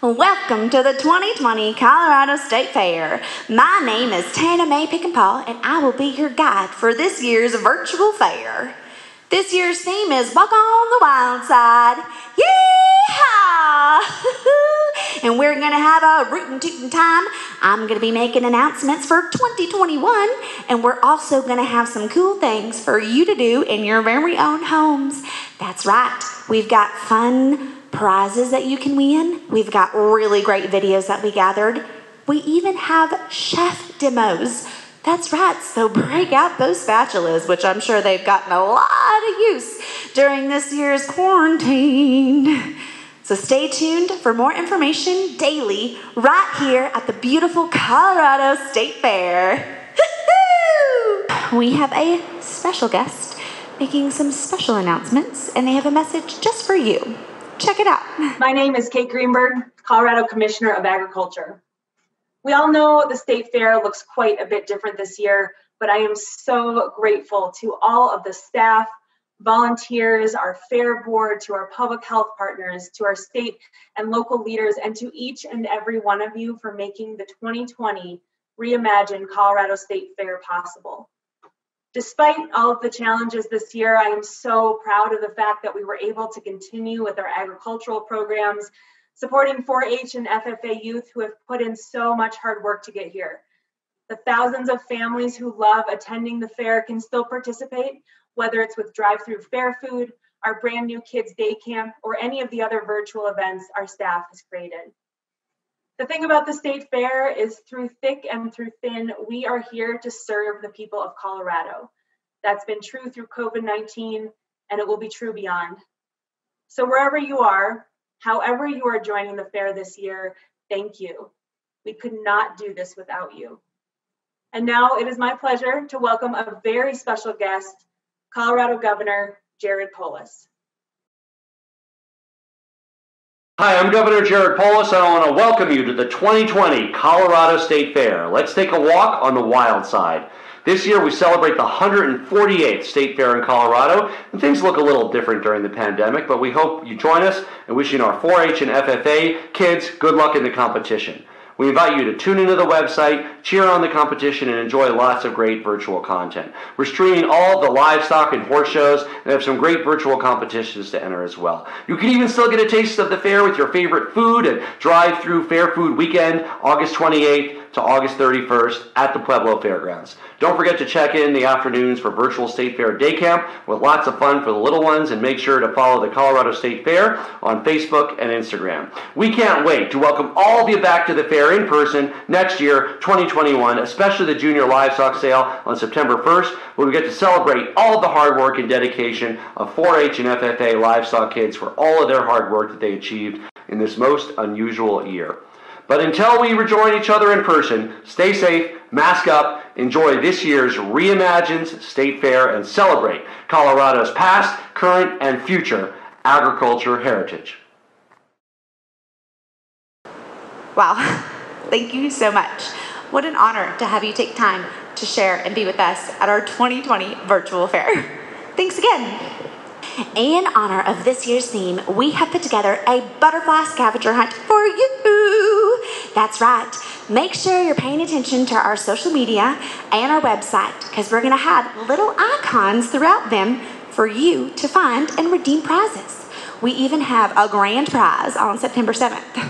Welcome to the 2020 Colorado State Fair. My name is Tana Mae Pickenpaw, and I will be your guide for this year's virtual fair. This year's theme is Walk on the Wild Side. Yeehaw! And we're going to have a rootin' tootin' time. I'm going to be making announcements for 2021, and we're also going to have some cool things for you to do in your very own homes. That's right. We've got fun prizes that you can win. We've got really great videos that we gathered. We even have chef demos. That's right, so break out those spatulas, which I'm sure they've gotten a lot of use during this year's quarantine. So stay tuned for more information daily right here at the beautiful Colorado State Fair. We have a special guest making some special announcements, and they have a message just for you. Check it out. My name is Kate Greenberg, Colorado Commissioner of Agriculture. We all know the State Fair looks quite a bit different this year, but I am so grateful to all of the staff, volunteers, our fair board, to our public health partners, to our state and local leaders, and to each and every one of you for making the 2020 Reimagined Colorado State Fair possible. Despite all of the challenges this year, I am so proud of the fact that we were able to continue with our agricultural programs, supporting 4-H and FFA youth who have put in so much hard work to get here. The thousands of families who love attending the fair can still participate, whether it's with drive-through fair food, our brand new kids day camp, or any of the other virtual events our staff has created. The thing about the State Fair is through thick and through thin, we are here to serve the people of Colorado. That's been true through COVID-19, and it will be true beyond. So wherever you are, however you are joining the fair this year, thank you. We could not do this without you. And now it is my pleasure to welcome a very special guest, Colorado Governor Jared Polis. Hi, I'm Governor Jared Polis, and I want to welcome you to the 2020 Colorado State Fair. Let's take a walk on the wild side. This year we celebrate the 148th State Fair in Colorado, and things look a little different during the pandemic, but we hope you join us and wishing our 4-H and FFA kids good luck in the competition. We invite you to tune into the website, cheer on the competition, and enjoy lots of great virtual content. We're streaming all the livestock and horse shows and have some great virtual competitions to enter as well. You can even still get a taste of the fair with your favorite food and drive-through Fair Food Weekend, August 28th to August 31st at the Pueblo Fairgrounds. Don't forget to check in the afternoons for virtual State Fair Day Camp with lots of fun for the little ones, and make sure to follow the Colorado State Fair on Facebook and Instagram. We can't wait to welcome all of you back to the fair in person next year, 2021, especially the Junior Livestock Sale on September 1st, where we get to celebrate all of the hard work and dedication of 4-H and FFA livestock kids for all of their hard work that they achieved in this most unusual year. But until we rejoin each other in person, stay safe, mask up, enjoy this year's Reimagined State Fair, and celebrate Colorado's past, current, and future agriculture heritage. Wow, thank you so much. What an honor to have you take time to share and be with us at our 2020 virtual fair. Thanks again. In honor of this year's theme, we have put together a butterfly scavenger hunt for you. That's right. Make sure you're paying attention to our social media and our website, because we're going to have little icons throughout them for you to find and redeem prizes. We even have a grand prize on September 7th.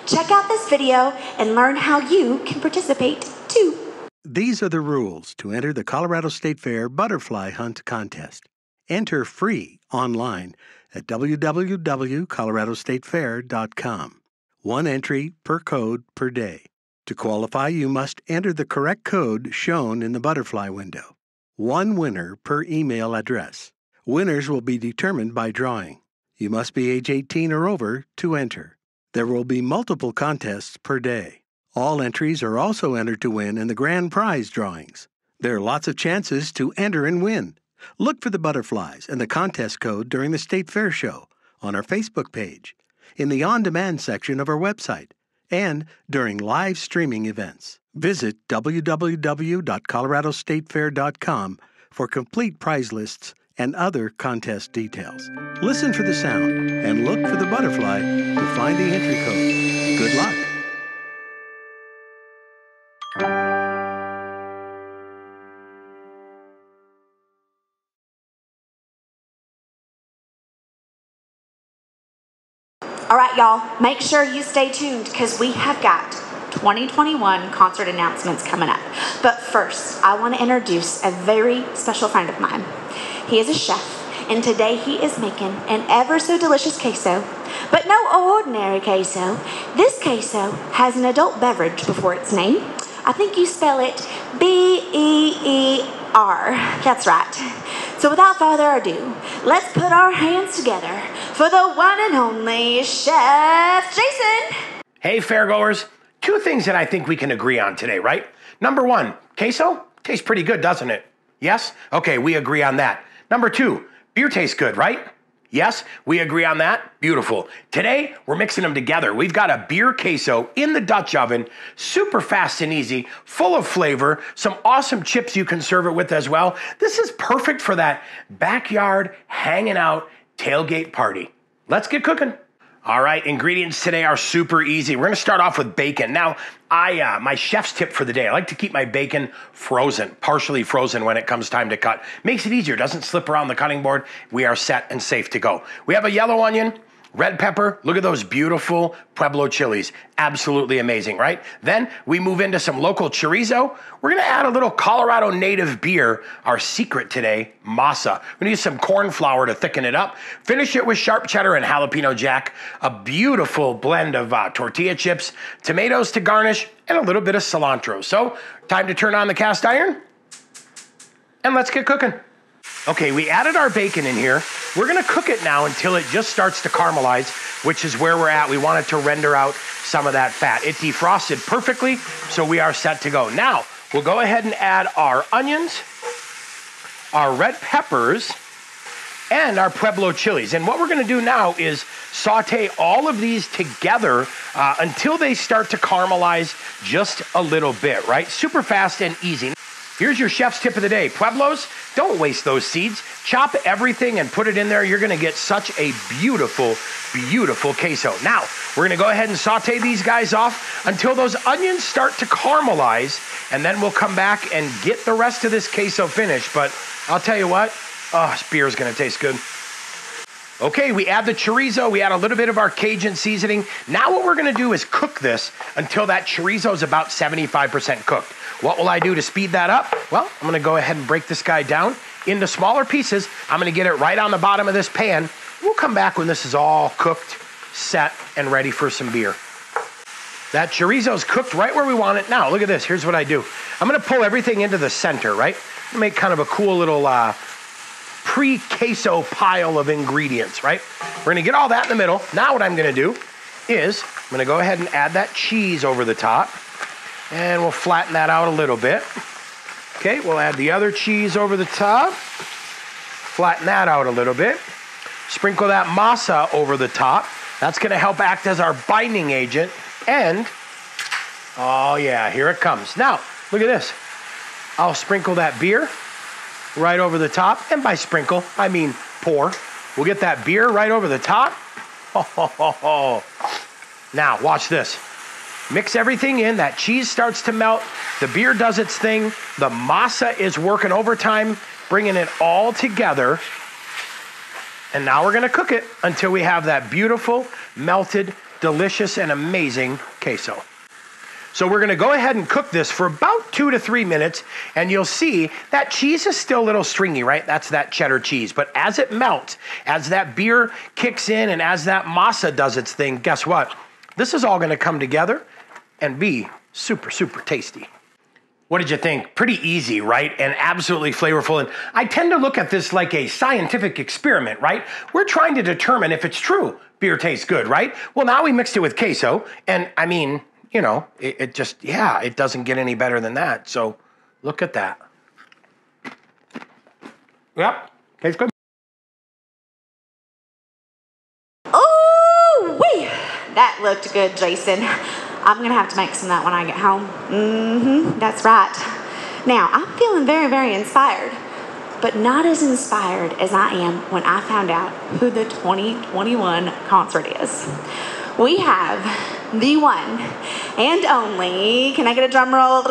Check out this video and learn how you can participate too. These are the rules to enter the Colorado State Fair Butterfly Hunt Contest. Enter free online at www.coloradostatefair.com. One entry per code per day. To qualify, you must enter the correct code shown in the butterfly window. One winner per email address. Winners will be determined by drawing. You must be age 18 or over to enter. There will be multiple contests per day. All entries are also entered to win in the grand prize drawings. There are lots of chances to enter and win. Look for the butterflies and the contest code during the State Fair Show, on our Facebook page, in the on-demand section of our website, and during live streaming events. Visit www.coloradostatefair.com for complete prize lists and other contest details. Listen for the sound and look for the butterfly to find the entry code. Good luck. All right, y'all, make sure you stay tuned because we have got 2021 concert announcements coming up. But first, I want to introduce a very special friend of mine. He is a chef, and today he is making an ever so delicious queso, but no ordinary queso. This queso has an adult beverage before its name. I think you spell it B-E-E-R. That's right. So without further ado, let's put our hands together for the one and only Chef Jason. Hey, fairgoers. Two things that I think we can agree on today, right? Number one, queso tastes pretty good, doesn't it? Yes? Okay, we agree on that. Number two, beer tastes good, right? Yes, we agree on that. Beautiful. Today, we're mixing them together. We've got a beer queso in the Dutch oven, super fast and easy, full of flavor, some awesome chips you can serve it with as well. This is perfect for that backyard, hanging out, tailgate party. Let's get cooking. All right, ingredients today are super easy. We're gonna start off with bacon. Now, my chef's tip for the day, I like to keep my bacon frozen, partially frozen when it comes time to cut. Makes it easier, doesn't slip around the cutting board. We are set and safe to go. We have a yellow onion, red pepper. Look at those beautiful Pueblo chilies. Absolutely amazing, right? Then we move into some local chorizo. We're gonna add a little Colorado native beer, our secret today, masa. We're gonna use some corn flour to thicken it up. Finish it with sharp cheddar and jalapeno jack. A beautiful blend of tortilla chips, tomatoes to garnish, and a little bit of cilantro. So, time to turn on the cast iron, and let's get cooking. Okay, we added our bacon in here. We're gonna cook it now until it just starts to caramelize, which is where we're at. We want it to render out some of that fat. It defrosted perfectly, so we are set to go. Now, we'll go ahead and add our onions, our red peppers, and our Pueblo chilies. And what we're gonna do now is saute all of these together until they start to caramelize just a little bit, right? Super fast and easy. Here's your chef's tip of the day. Pueblos, don't waste those seeds. Chop everything and put it in there. You're gonna get such a beautiful, beautiful queso. Now, we're gonna go ahead and saute these guys off until those onions start to caramelize, and then we'll come back and get the rest of this queso finished. But I'll tell you what, this beer is gonna taste good. Okay, we add the chorizo, we add a little bit of our Cajun seasoning. Now what we're gonna do is cook this until that chorizo is about 75% cooked. What will I do to speed that up? Well, I'm gonna go ahead and break this guy down into smaller pieces. I'm gonna get it right on the bottom of this pan. We'll come back when this is all cooked, set, and ready for some beer. That chorizo's cooked right where we want it. Now, look at this, here's what I do. I'm gonna pull everything into the center, right? Make kind of a cool little pre-queso pile of ingredients, right? We're gonna get all that in the middle. Now what I'm gonna do is I'm gonna go ahead and add that cheese over the top, and we'll flatten that out a little bit. Okay, we'll add the other cheese over the top, flatten that out a little bit. Sprinkle that masa over the top. That's gonna help act as our binding agent. And, oh yeah, here it comes. Now, look at this. I'll sprinkle that beer right over the top. And by sprinkle, I mean pour. We'll get that beer right over the top. Now, watch this. Mix everything in. That cheese starts to melt. The beer does its thing. The masa is working overtime, bringing it all together. And now we're gonna cook it until we have that beautiful, melted, delicious, and amazing queso. So we're gonna go ahead and cook this for about 2 to 3 minutes, and you'll see that cheese is still a little stringy, right? That's that cheddar cheese. But as it melts, as that beer kicks in, and as that masa does its thing, guess what? This is all gonna come together and be super, super tasty. What did you think? Pretty easy, right? And absolutely flavorful. And I tend to look at this like a scientific experiment, right? We're trying to determine if it's true beer tastes good, right? Well, now we mixed it with queso, and I mean, you know, it just, yeah, it doesn't get any better than that. So look at that. Yep, tastes good. Oh, wee! That looked good, Jason. I'm gonna have to make some of that when I get home. That's right. Now, I'm feeling very, very inspired. but not as inspired as I am when I found out who the 2021 concert is. We have the one and only, can I get a drum roll?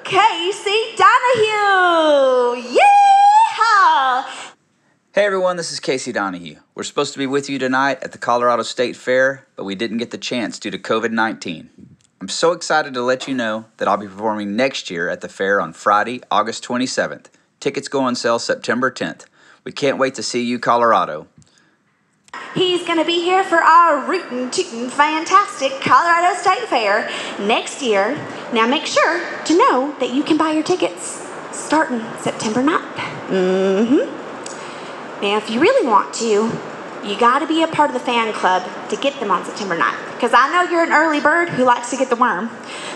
Casey Donahue! Yeah! Hey everyone, this is Casey Donahue. We're supposed to be with you tonight at the Colorado State Fair, but we didn't get the chance due to COVID-19. I'm so excited to let you know that I'll be performing next year at the fair on Friday, August 27th. Tickets go on sale September 10th. We can't wait to see you, Colorado. He's going to be here for our rootin' tootin' fantastic Colorado State Fair next year. Now make sure to know that you can buy your tickets starting September 9th. Now if you really want to, you got to be a part of the fan club to get them on September 9th. Because I know you're an early bird who likes to get the worm.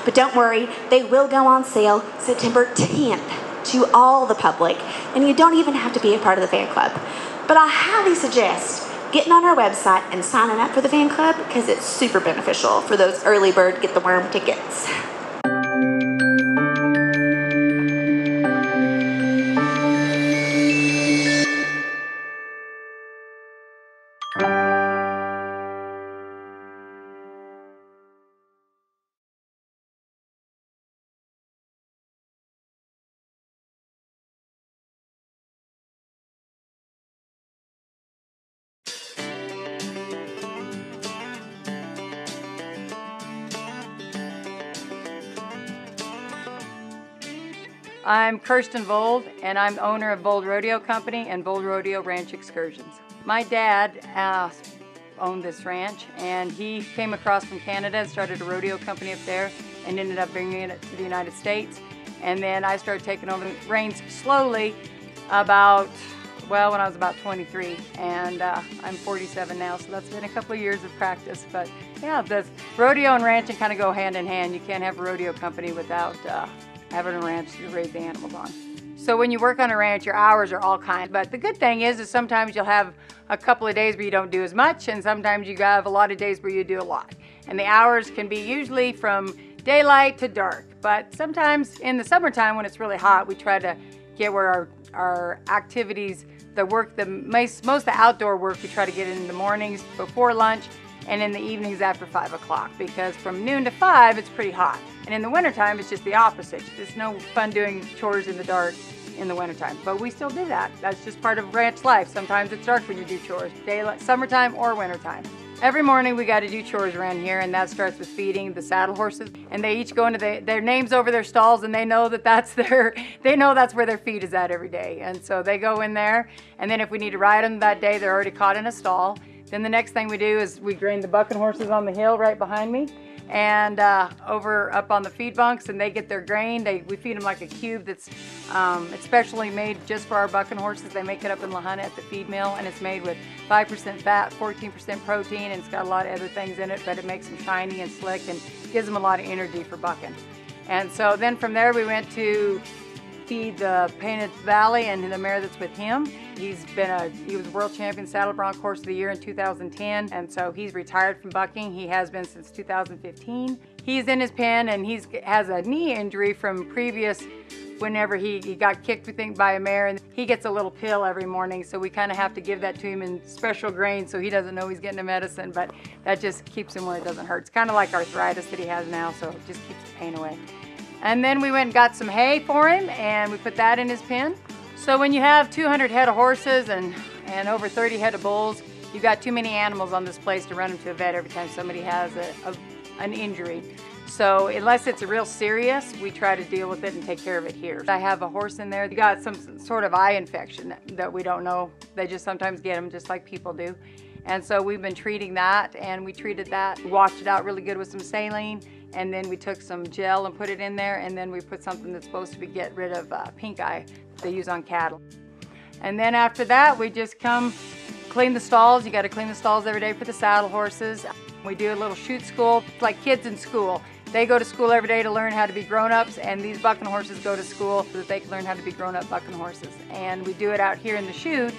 But don't worry, they will go on sale September 10th to all the public. And you don't even have to be a part of the fan club. But I highly suggest getting on our website and signing up for the fan club because it's super beneficial for those early bird get the worm tickets. I'm Kirsten Vold, and I'm owner of Vold Rodeo Company and Vold Rodeo Ranch Excursions. My dad owned this ranch, and he came across from Canada and started a rodeo company up there and ended up bringing it to the United States. And then I started taking over the reins slowly when I was about 23, and I'm 47 now, so that's been a couple of years of practice. But yeah, the rodeo and ranching kind of go hand in hand. You can't have a rodeo company without having a ranch to raise the animals on. So when you work on a ranch, your hours are all kinds. But the good thing is sometimes you'll have a couple of days where you don't do as much, and sometimes you have a lot of days where you do a lot. And the hours can be usually from daylight to dark. But sometimes in the summertime when it's really hot, we try to get where our activities, most of the outdoor work, we try to get in the mornings before lunch and in the evenings after 5 o'clock, because from noon to 5 it's pretty hot. And in the wintertime it's just the opposite. There's no fun doing chores in the dark in the wintertime, but we still do that. That's just part of ranch life. Sometimes it's dark when you do chores, daylight, summertime or wintertime. Every morning we got to do chores around here, and that starts with feeding the saddle horses. And they each go into their names over their stalls, and they know that's where their feed is at every day. And so they go in there, and then if we need to ride them that day, they're already caught in a stall. Then the next thing we do is we grain the bucking horses on the hill right behind me, and over up on the feed bunks, and they get their grain. We feed them like a cube that's it's specially made just for our bucking horses. They make it up in La Junta at the feed mill, and it's made with 5% fat, 14% protein, and it's got a lot of other things in it, but it makes them shiny and slick and gives them a lot of energy for bucking. And so then from there we went to feed the Painted Valley and the mare that's with him. He was world champion saddle bronc horse of the year in 2010, and so he's retired from bucking. He has been since 2015. He's in his pen, and he has a knee injury from previous, whenever he got kicked, we think, by a mare, and he gets a little pill every morning, so we kind of have to give that to him in special grain so he doesn't know he's getting a medicine, but that just keeps him where it doesn't hurt. It's kind of like arthritis that he has now, so it just keeps the pain away. And then we went and got some hay for him, and we put that in his pen. So when you have 200 head of horses and over 30 head of bulls, you've got too many animals on this place to run them to a vet every time somebody has an injury. So unless it's real serious, we try to deal with it and take care of it here. I have a horse in there that got some sort of eye infection that we don't know. They just sometimes get them just like people do. And so we've been treating that, and we treated that, washed it out really good with some saline, and then we took some gel and put it in there, and then we put something that's supposed to get rid of pink eye they use on cattle. And then after that, we just come clean the stalls. You got to clean the stalls every day for the saddle horses. We do a little shoot school, like kids in school. They go to school every day to learn how to be grown-ups, and these bucking horses go to school so that they can learn how to be grown-up bucking horses. And we do it out here in the chute,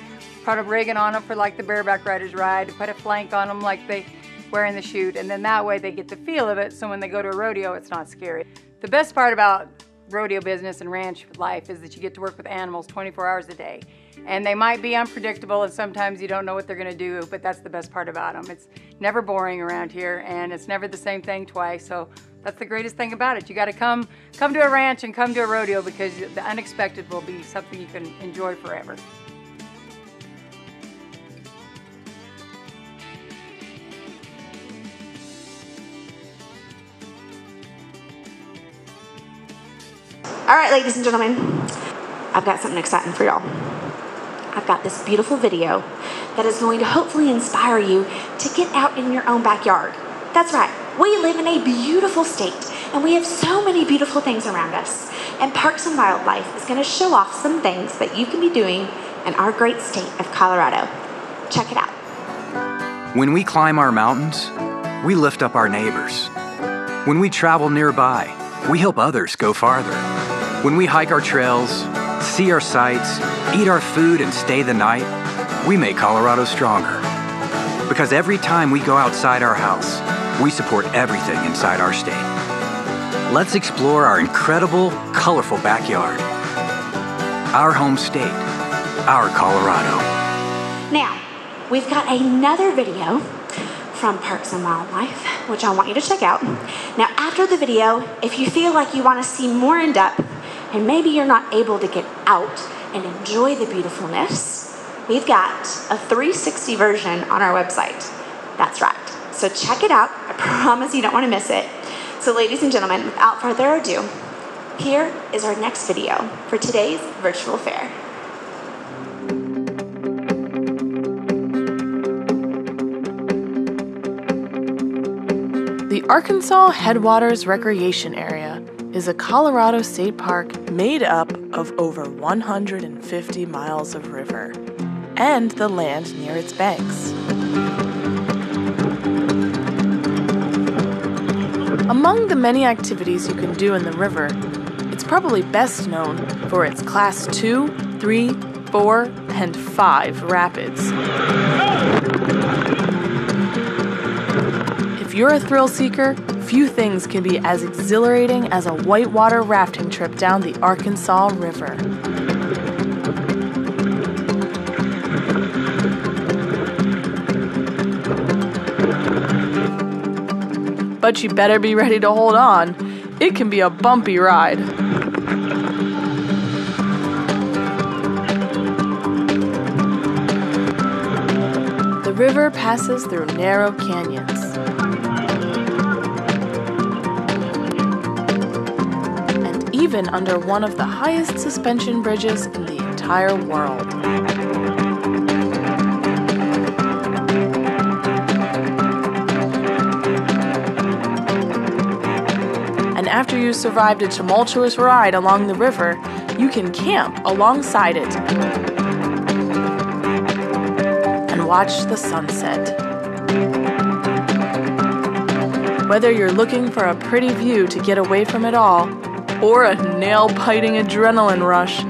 put a rigging on them for like the bareback riders ride, put a flank on them like they wear in the chute, and then that way they get the feel of it, so when they go to a rodeo, it's not scary. The best part about rodeo business and ranch life is that you get to work with animals 24 hours a day. And they might be unpredictable and sometimes you don't know what they're gonna do, but that's the best part about them. It's never boring around here and it's never the same thing twice, so that's the greatest thing about it. You gotta come to a ranch and come to a rodeo because the unexpected will be something you can enjoy forever. All right, ladies and gentlemen, I've got something exciting for y'all. I've got this beautiful video that is going to hopefully inspire you to get out in your own backyard. That's right, we live in a beautiful state and we have so many beautiful things around us. And Parks and Wildlife is going to show off some things that you can be doing in our great state of Colorado. Check it out. When we climb our mountains, we lift up our neighbors. When we travel nearby, we help others go farther. When we hike our trails, see our sights, eat our food, and stay the night, we make Colorado stronger. Because every time we go outside our house, we support everything inside our state. Let's explore our incredible, colorful backyard. Our home state, our Colorado. Now, we've got another video from Parks and Wildlife, which I want you to check out. Now, after the video, if you feel like you want to see more in depth, and maybe you're not able to get out and enjoy the beautifulness, we've got a 360 version on our website. That's right. So check it out. I promise you don't want to miss it. So ladies and gentlemen, without further ado, here is our next video for today's virtual fair. The Arkansas Headwaters Recreation Area is a Colorado state park made up of over 150 miles of river and the land near its banks. Among the many activities you can do in the river, it's probably best known for its Class 2, 3, 4, and 5 rapids. If you're a thrill seeker, few things can be as exhilarating as a whitewater rafting trip down the Arkansas River. But you better be ready to hold on. It can be a bumpy ride. The river passes through narrow canyons. Even under one of the highest suspension bridges in the entire world. And after you survived a tumultuous ride along the river, you can camp alongside it and watch the sunset. Whether you're looking for a pretty view to get away from it all, or a nail-biting adrenaline rush,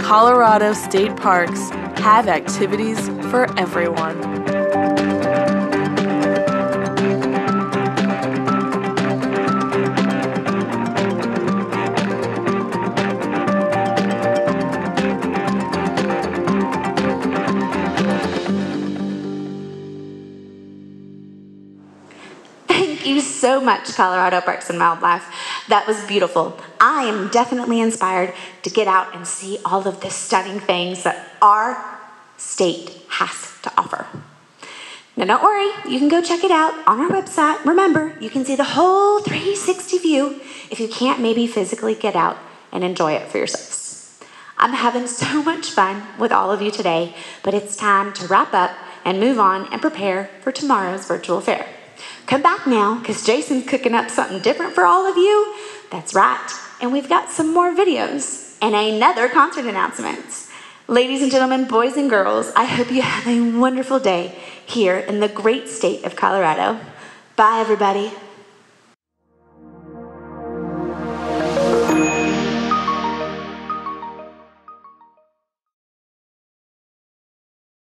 Colorado state parks have activities for everyone. Thank you so much, Colorado Parks and Wildlife. That was beautiful. I am definitely inspired to get out and see all of the stunning things that our state has to offer. Now don't worry, you can go check it out on our website. Remember, you can see the whole 360 view if you can't maybe physically get out and enjoy it for yourselves. I'm having so much fun with all of you today, but it's time to wrap up and move on and prepare for tomorrow's virtual fair. Come back now, because Jason's cooking up something different for all of you. That's right. And we've got some more videos and another concert announcements. Ladies and gentlemen, boys and girls, I hope you have a wonderful day here in the great state of Colorado. Bye, everybody.